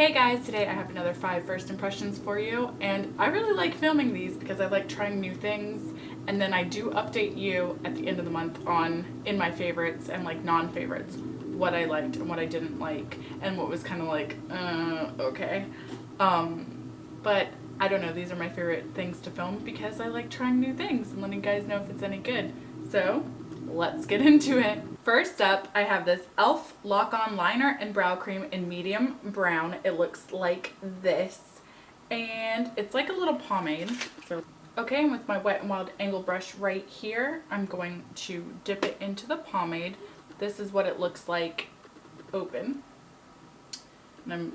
Hey guys, today I have another 5 first impressions for you, and I really like filming these because I like trying new things, and then I do update you at the end of the month on in my favorites and like non-favorites, what I liked and what I didn't like, and what was kind of like, okay. But I don't know, these are my favorite things to film because I like trying new things and letting you guys know if it's any good. So let's get into it. First up, I have this e.l.f. Lock-On Liner and Brow Cream in medium brown. It looks like this, and it's like a little pomade. So, okay, and with my Wet n Wild angle brush right here, I'm going to dip it into the pomade. This is what it looks like open, and I'm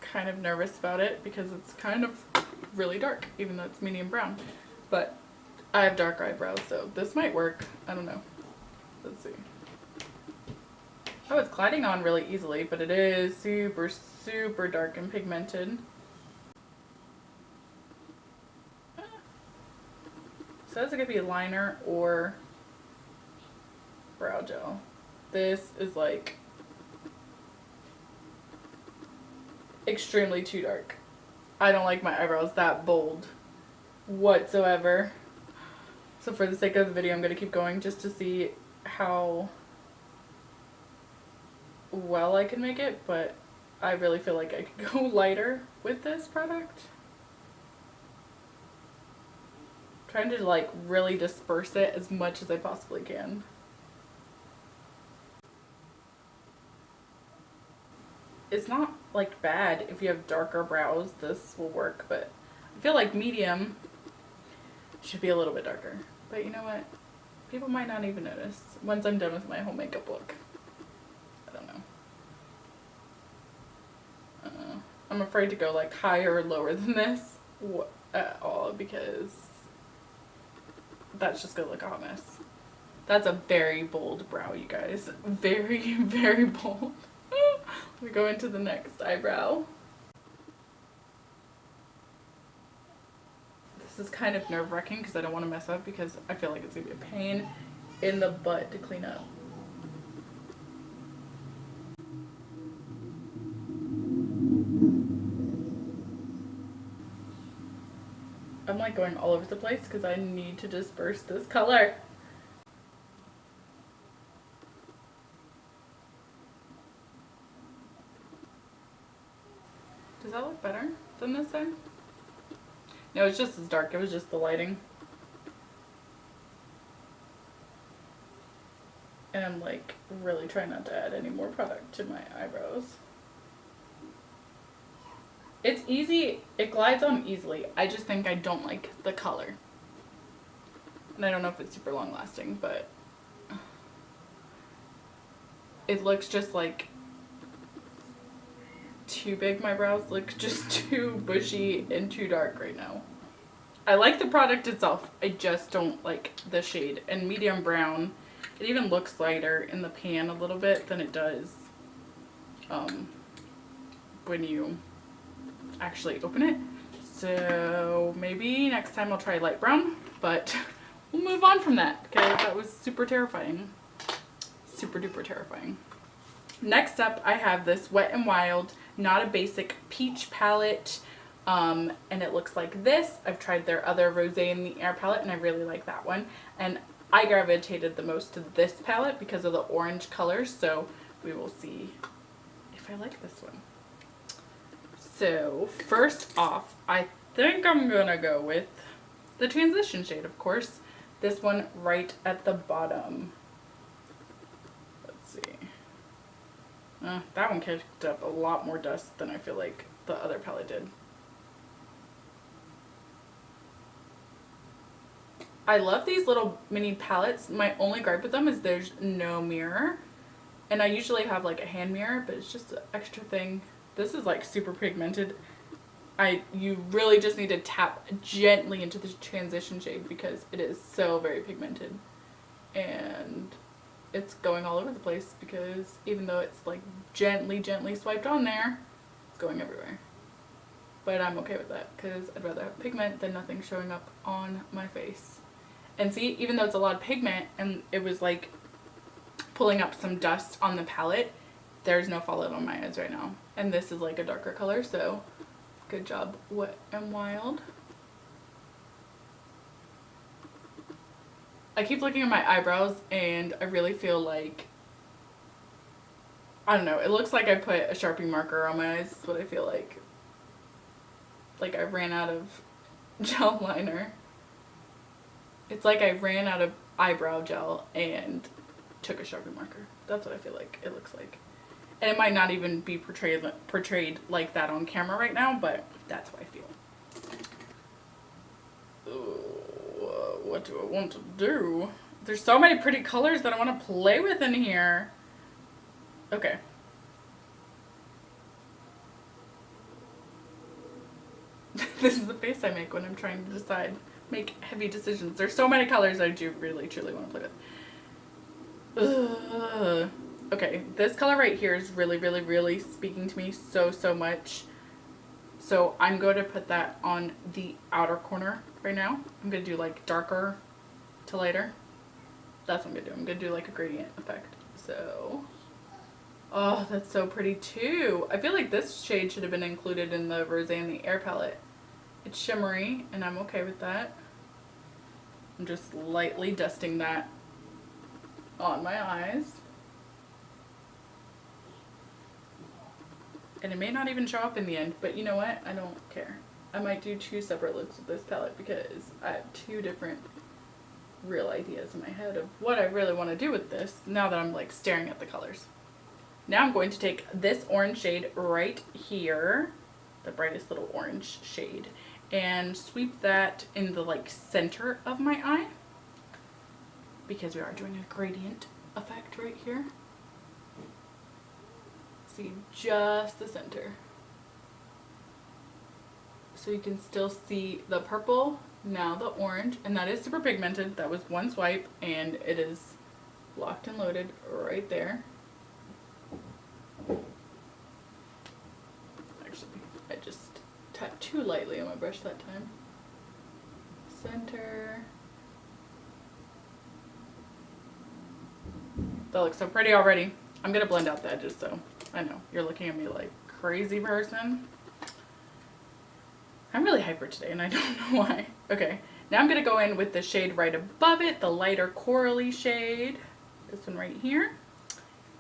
kind of nervous about it because it's kind of really dark, even though it's medium brown. But I have dark eyebrows, so this might work. I don't know. Let's see. Oh, it's gliding on really easily, but it is super, super dark and pigmented. So is it going to be a liner or brow gel? This is like extremely too dark. I don't like my eyebrows that bold whatsoever. So for the sake of the video, I'm going to keep going just to see how well I can make it, but I really feel like I could go lighter with this product. Trying to like really disperse it as much as I possibly can. It's not like bad if you have darker brows, this will work, but I feel like medium should be a little bit darker. But you know what? People might not even notice once I'm done with my whole makeup look. I don't know. I'm afraid to go like higher or lower than this at all because that's just gonna look a hot mess. That's a very bold brow, you guys. Very, very bold. We go into the next eyebrow. This is kind of nerve-wracking because I don't want to mess up because I feel like it's gonna be a pain in the butt to clean up. I'm like going all over the place because I need to disperse this color. Does that look better than this side? No, it's just as dark. It was just the lighting. And I'm like really trying not to add any more product to my eyebrows. It's easy. It glides on easily. I just think I don't like the color. And I don't know if it's super long lasting, but it looks just like too big. My brows look just too bushy and too dark right now. I like the product itself. I just don't like the shade. And medium brown, it even looks lighter in the pan a little bit than it does when you actually open it. So maybe next time I'll try light brown, but we'll move on from that because that was super terrifying. Super duper terrifying. Next up, I have this Wet n Wild Not a Basic Peach palette, and it looks like this. I've tried their other Rosé in the Air palette, and I really like that one. And I gravitated the most to this palette because of the orange color, so we will see if I like this one. So first off, I think I'm gonna go with the transition shade, of course. This one right at the bottom. Let's see. That one kicked up a lot more dust than I feel like the other palette did. I love these little mini palettes. My only gripe with them is there's no mirror. And I usually have like a hand mirror, but it's just an extra thing. This is like super pigmented. You really just need to tap gently into the transition shade because it is so very pigmented. And it's going all over the place because even though it's like gently swiped on there, it's going everywhere. But I'm okay with that because I'd rather have pigment than nothing showing up on my face. And see, even though it's a lot of pigment and it was like pulling up some dust on the palette, There's no fallout on my eyes right now. And this is like a darker color, so good job, Wet and Wild. I keep looking at my eyebrows and I really feel like, I don't know, it looks like I put a Sharpie marker on my eyes. That's what I feel like. Like I ran out of gel liner. It's like I ran out of eyebrow gel and took a Sharpie marker. That's what I feel like it looks like. And it might not even be portrayed like that on camera right now, but that's how I feel. Ooh, what do I want to do? There's so many pretty colors that I want to play with in here. Okay. This is the face I make when I'm trying to make heavy decisions. There's so many colors I do really, truly want to play with. Ugh. Okay, this color right here is really, really, really speaking to me so much. So I'm going to put that on the outer corner right now. I'm going to do like darker to lighter. That's what I'm going to do. I'm going to do like a gradient effect. So, oh, that's so pretty too. I feel like this shade should have been included in the Rosé in the Air palette. It's shimmery and I'm okay with that. I'm just lightly dusting that on my eyes. And it may not even show up in the end, but you know what? I don't care. I might do 2 separate looks with this palette because I have 2 different real ideas in my head of what I really want to do with this now that I'm like staring at the colors. Now I'm going to take this orange shade right here, the brightest little orange shade, and sweep that in the like center of my eye because we are doing a gradient effect right here. See just the center. So you can still see the purple, now the orange, and that is super pigmented. That was one swipe and it is locked and loaded right there. Actually, I just tapped too lightly on my brush that time. Center. That looks so pretty already. I'm gonna blend out the edges so I know you're looking at me like crazy person. I'm really hyper today and I don't know why. Okay, now I'm gonna go in with the shade right above it, the lighter corally shade, this one right here,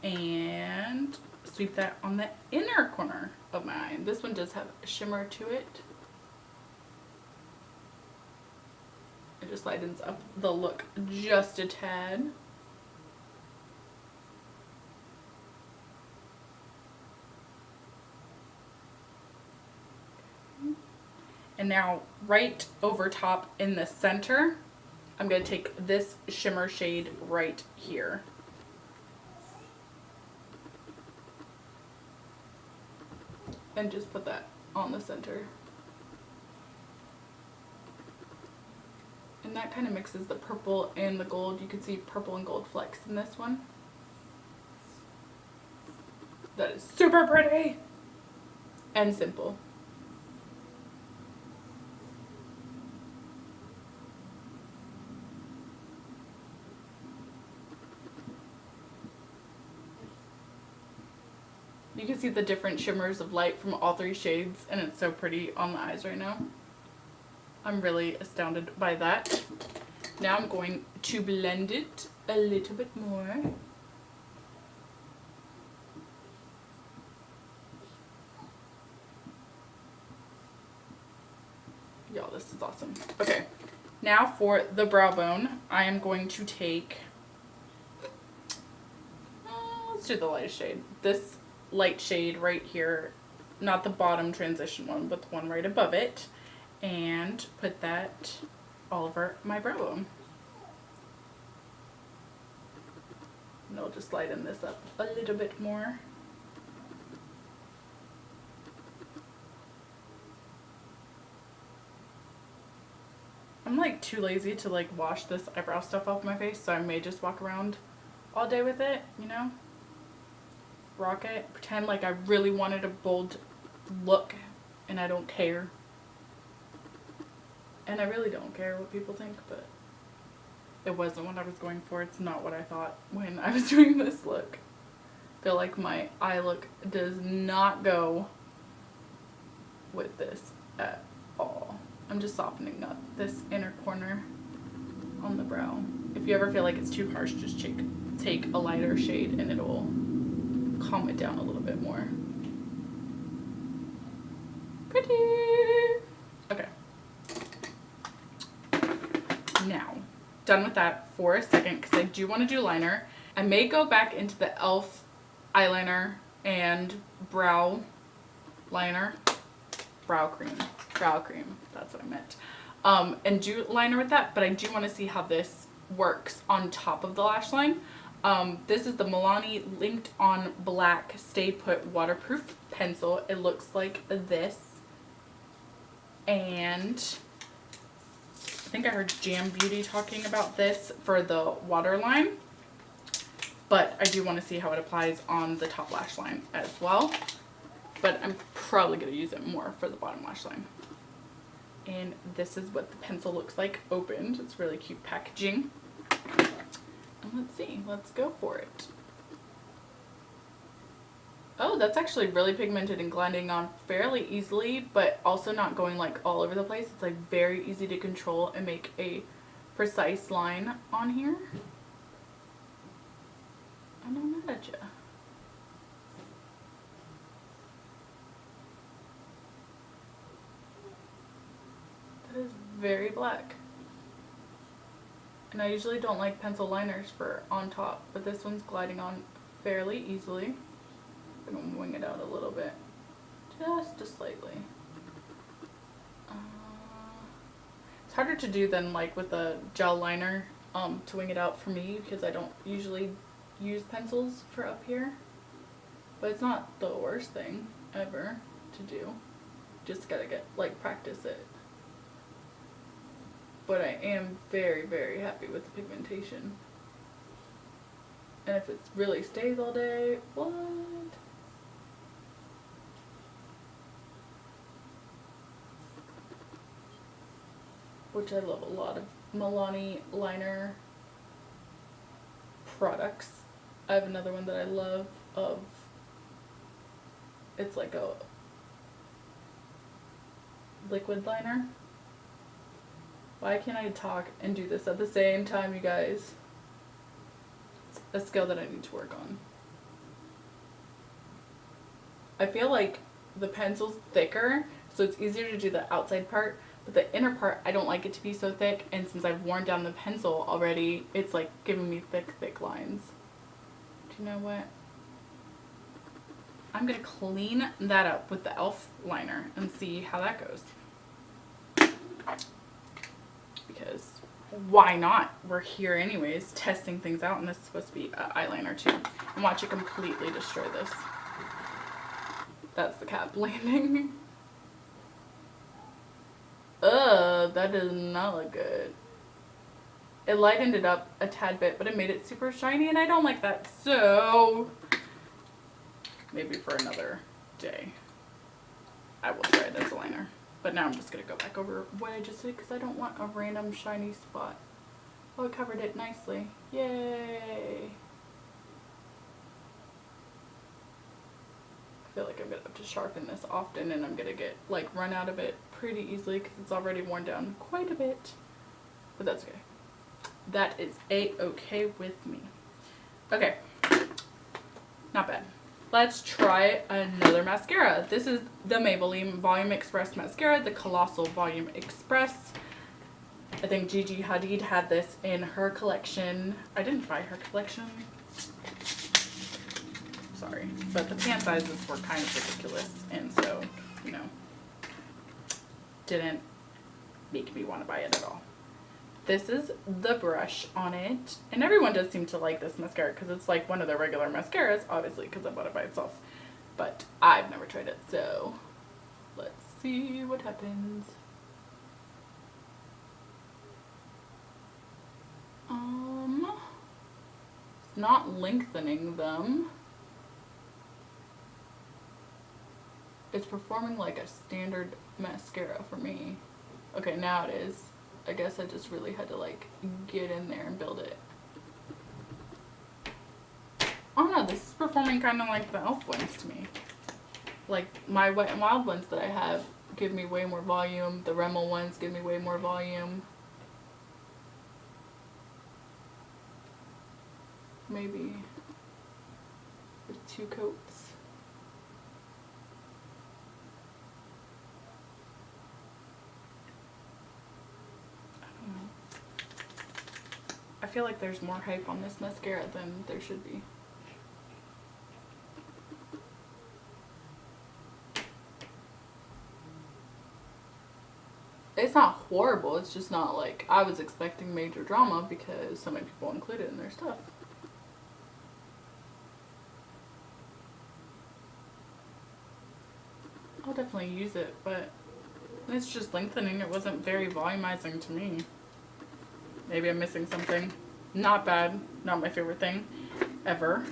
and sweep that on the inner corner of my eye. This one does have a shimmer to it. It just lightens up the look just a tad. And now right over top in the center, I'm going to take this shimmer shade right here. And just put that on the center. And that kind of mixes the purple and the gold. You can see purple and gold flecks in this one. That is super pretty and simple. You can see the different shimmers of light from all 3 shades and it's so pretty on the eyes right now. I'm really astounded by that. Now I'm going to blend it a little bit more. Y'all, this is awesome. Okay, now for the brow bone, I am going to take, let's do the lightest shade. This light shade right here, not the bottom transition one, but the one right above it, and put that all over my brow bone. And I'll just lighten this up a little bit more. I'm like too lazy to like wash this eyebrow stuff off my face, so I may just walk around all day with it, you know? Rock it, pretend like I really wanted a bold look and I don't care. And I really don't care what people think, but it wasn't what I was going for. It's not what I thought when I was doing this look. feel like my eye look does not go with this at all. I'm just softening up this inner corner on the brow. If you ever feel like it's too harsh, just take a lighter shade and it'll calm it down a little bit more. Pretty. Okay. Now, done with that for a second because I do want to do liner. I may go back into the e.l.f. eyeliner and brow liner. Brow cream, that's what I meant. And do liner with that, but I do want to see how this works on top of the lash line. This is the MILANI Linked On Black Stay Put Waterproof Pencil. It looks like this. And I think I heard Jam Beauty talking about this for the waterline. But I do want to see how it applies on the top lash line as well. But I'm probably going to use it more for the bottom lash line. And this is what the pencil looks like opened. It's really cute packaging. And let's see, let's go for it. Oh, that's actually really pigmented and gliding on fairly easily, but also not going like all over the place. It's like very easy to control and make a precise line on here. I'm not mad at you. That is very black. And I usually don't like pencil liners for on top, but this one's gliding on fairly easily. I'm going to wing it out a little bit, just slightly. It's harder to do than like with a gel liner to wing it out for me because I don't usually use pencils for up here. But it's not the worst thing ever to do. Just gotta get practice it. But I am very, very happy with the pigmentation. And if it really stays all day, what? Which I love a lot of MILANI liner products. I have another one that I love of, it's like a liquid liner. Why can't I talk and do this at the same time, you guys? It's a skill that I need to work on. I feel like the pencil's thicker, so it's easier to do the outside part, but the inner part, I don't like it to be so thick, and since I've worn down the pencil already, it's like giving me thick lines. Do you know what? I'm gonna clean that up with the e.l.f. liner and see how that goes. Because why not? We're here anyways, testing things out, and this is supposed to be an eyeliner too. And watch it completely destroy this. That's the cap landing. Ugh, that does not look good. It lightened it up a tad bit, but it made it super shiny, and I don't like that. So maybe for another day, I will try it as a liner. But now I'm just going to go back over what I just did because I don't want a random shiny spot. Oh, I covered it nicely. Yay! I feel like I'm going to have to sharpen this often, and I'm going to get run out of it pretty easily because it's already worn down quite a bit. But that's okay. That is a-okay with me. Okay. Not bad. Let's try another mascara. This is the Maybelline Volume Express Mascara, the Colossal Volume Express. I think Gigi Hadid had this in her collection. I didn't try her collection. Sorry. But the pan sizes were kind of ridiculous. And so, you know, didn't make me want to buy it at all. This is the brush on it, and everyone does seem to like this mascara because it's like one of their regular mascaras, obviously because I bought it by itself, but I've never tried it, so let's see what happens. It's not lengthening them. It's performing like a standard mascara for me. Okay, now it is. I guess I just really had to get in there and build it. Oh no, this is performing kind of like the e.l.f. ones to me. Like my Wet n Wild ones that I have give me way more volume. The Rimmel ones give me way more volume. Maybe with 2 coats. I don't know. I feel like there's more hype on this mascara than there should be. It's not horrible, it's just not like I was expecting major drama because so many people include it in their stuff. I'll definitely use it, but it's just lengthening. It wasn't very volumizing to me. Maybe I'm missing something. Not bad. Not my favorite thing ever.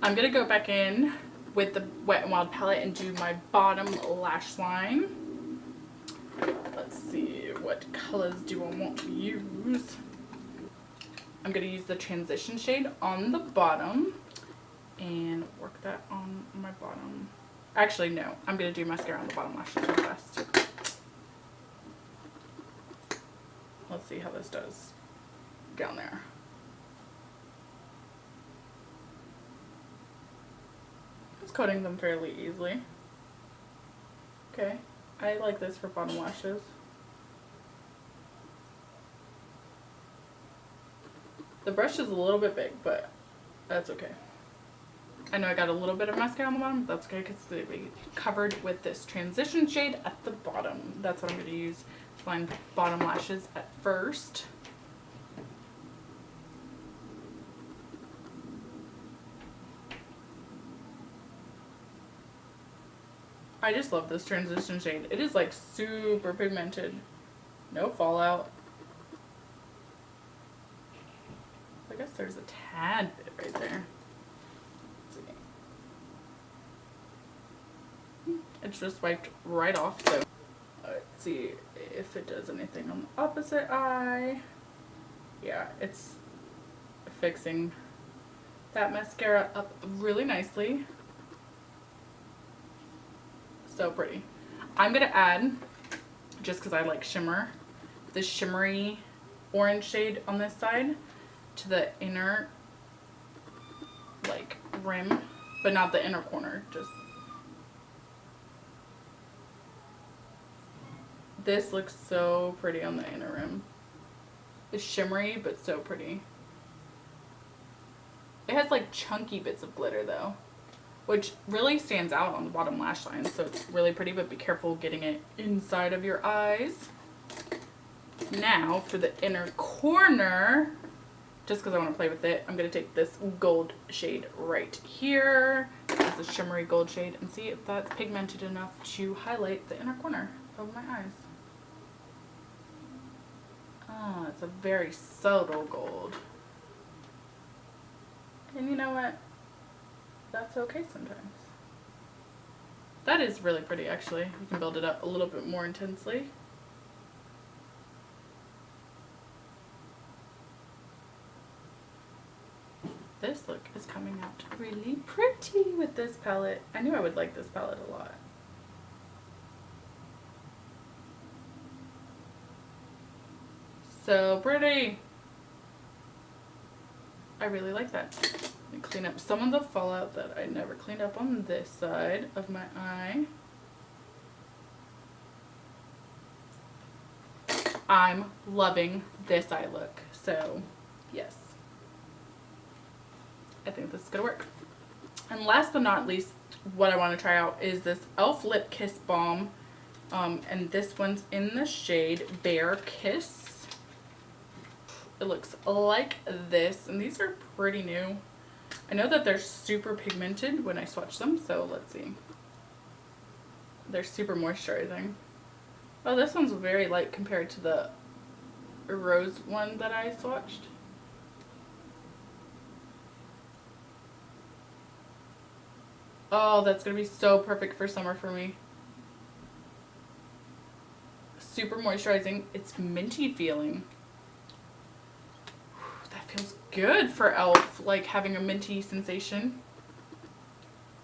I'm going to go back in with the Wet n Wild palette and do my bottom lash line. Let's see, what colors do I want to use? I'm going to use the transition shade on the bottom and work that on my bottom. Actually, no. I'm going to do mascara on the bottom lashes real fast. Let's see how this does down there. It's coating them fairly easily. Okay. I like this for bottom lashes. The brush is a little bit big, but that's okay. I know I got a little bit of mascara on the bottom, but that's okay because it'll be covered with this transition shade at the bottom. That's what I'm going to use to line bottom lashes at first. I just love this transition shade. It is like super pigmented. No fallout. I guess there's a tad bit right there. It's just wiped right off, so let's see if it does anything on the opposite eye. Yeah, it's fixing that mascara up really nicely. So pretty. I'm gonna add, just because I like shimmer, this shimmery orange shade on this side to the inner like rim, but not the inner corner, just this looks so pretty on the inner rim. It's shimmery, but so pretty. It has like chunky bits of glitter though, which really stands out on the bottom lash line. So it's really pretty, but be careful getting it inside of your eyes. Now for the inner corner, just because I want to play with it, I'm going to take this gold shade right here. This is a shimmery gold shade, and see if that's pigmented enough to highlight the inner corner of my eyes. Oh, it's a very subtle gold. And you know what? That's okay sometimes. That is really pretty, actually. You can build it up a little bit more intensely. This look is coming out really pretty with this palette. I knew I would like this palette a lot. So pretty. I really like that. Let me clean up some of the fallout that I never cleaned up on this side of my eye. I'm loving this eye look. So yes, I think this is gonna work. And last but not least, what I want to try out is this e.l.f. Lip Kiss Balm. And this one's in the shade Bare Kiss. It looks like this, and these are pretty new. I know that they're super pigmented when I swatch them, so let's see. They're super moisturizing. Oh, this one's very light compared to the rose one that I swatched. Oh, that's gonna be so perfect for summer for me. Super moisturizing. It's minty feeling. That feels good for e.l.f. like having a minty sensation.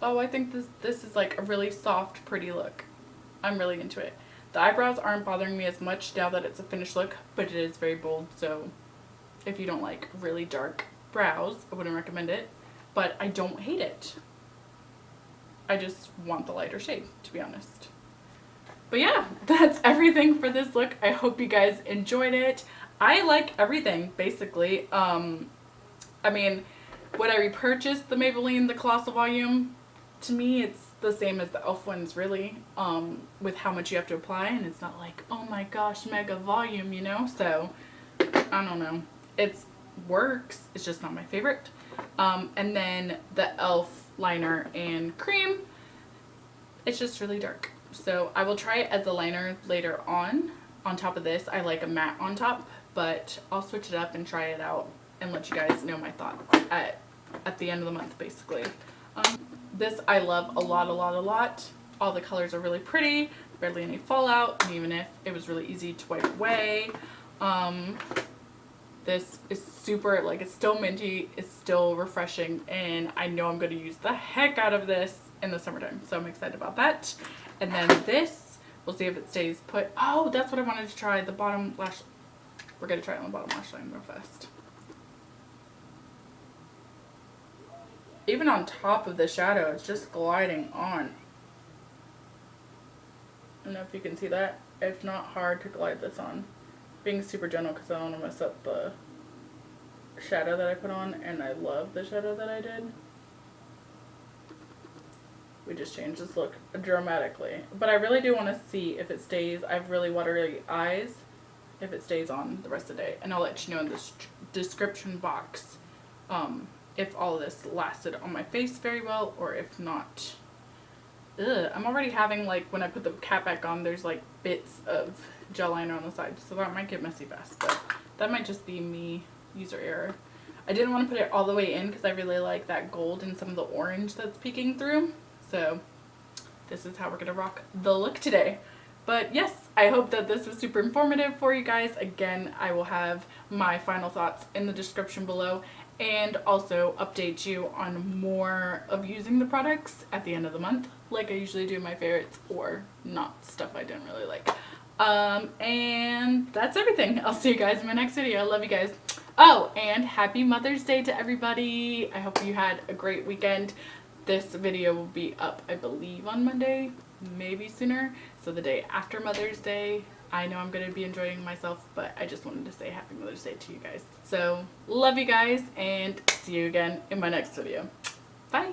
Oh, I think this is like a really soft, pretty look. I'm really into it. The eyebrows aren't bothering me as much now that it's a finished look, but it is very bold, so if you don't like really dark brows, I wouldn't recommend it, but I don't hate it. I just want the lighter shade, to be honest. But yeah, that's everything for this look. I hope you guys enjoyed it. I like everything, basically. I mean, would I repurchase the Maybelline, the Colossal Volume? To me, it's the same as the e.l.f. ones, really, with how much you have to apply, and it's not like, oh my gosh, mega volume, you know? So, I don't know. It works. It's just not my favorite. And then the e.l.f. liner and cream, it's just really dark. So I will try it as a liner later on top of this. I like a matte on top, but I'll switch it up and try it out and let you guys know my thoughts at the end of the month, basically. This I love a lot. All the colors are really pretty, barely any fallout, and even if it was really easy to wipe away. This is super, like, it's still minty, it's still refreshing, and I know I'm going to use the heck out of this in the summertime, so I'm excited about that. And then this, we'll see if it stays put. Oh, that's what I wanted to try, the bottom lash. We're going to try it on the bottom lash line real fast. Even on top of the shadow, it's just gliding on. I don't know if you can see that. It's not hard to glide this on. Being super gentle because I don't want to mess up the shadow that I put on, and I love the shadow that I did. We just changed this look dramatically. But I really do want to see if it stays. I have really watery eyes, if it stays on the rest of the day. And I'll let you know in the description box if all of this lasted on my face very well or if not. Ugh, I'm already having, like, when I put the cap back on, there's like bits of gel liner on the side, so that might get messy fast, but that might just be me, user error. I didn't want to put it all the way in because I really like that gold and some of the orange that's peeking through, so this is how we're gonna rock the look today. But yes, I hope that this was super informative for you guys. Again, I will have my final thoughts in the description below, and also update you on more of using the products at the end of the month, like I usually do my favorites or not stuff I didn't really like. And that's everything. I'll see you guys in my next video. I love you guys. Oh, and happy Mother's Day to everybody. I hope you had a great weekend. This video will be up, I believe, on Monday, maybe sooner, so the day after Mother's Day. I know I'm going to be enjoying myself, but I just wanted to say happy Mother's Day to you guys. So, love you guys, and see you again in my next video. Bye!